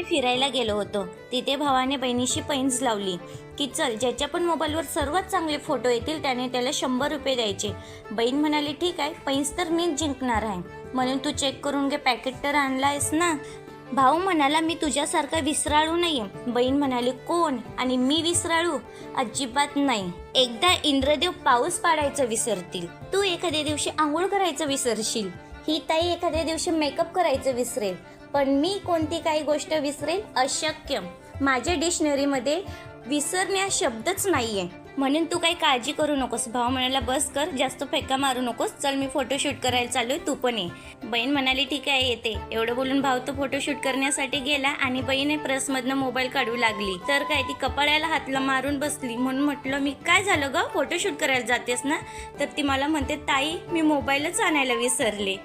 आम्ही फिरायला गेलो होतो. तिथे भावाने बहिणीशी पैंज लावली की चल ज्याच्या पण मोबाईलवर सर्वात चांगले फोटो येतील त्याने त्याला 100 रुपये द्यायचे. बहीण म्हणाली ठीक आहे, पैंज तर मीच जिंकणार आहे, म्हणून तू चेक करून घे, पॅकेट तर आणलायस ना. भाऊ म्हणाला मी तुझ्यासारखा विसराळू नाहीये. बहीण म्हणाली कोण, आणि मी विसराळू? अजिबात नाही. एकदा इंद्रदेव पाऊस पाडायचं विसरतील, तू एखाद्या दिवशी आंघोळ करायचं विसरशील, ही ताई एखाद्या दिवशी मेकअप करायचं विसरेल, पण मी कोणती काही गोष्ट विसरेल? अशक्य. माझ्या डिक्शनरीमध्ये विसरणे हा शब्दच नाहीये, म्हणून तू काही काळजी करू नकोस. भाऊ म्हणाला बस कर, जास्त फेका मारू नकोस, चल मी फोटोशूट करायला चालू आहे, तू पण ये. बहीण म्हणाली ठीक आहे येते. एवढं बोलून भाऊ तो फोटोशूट करण्यासाठी गेला आणि बहीण पर्समधनं मोबाईल काढू लागली. तर काय ती कपाळाला हातला मारून बसली. म्हणून म्हटलं मी काय झालं ग, फोटोशूट करायला जातेस ना? तर ती मला म्हणते ताई मी मोबाईलच आणायला विसरले.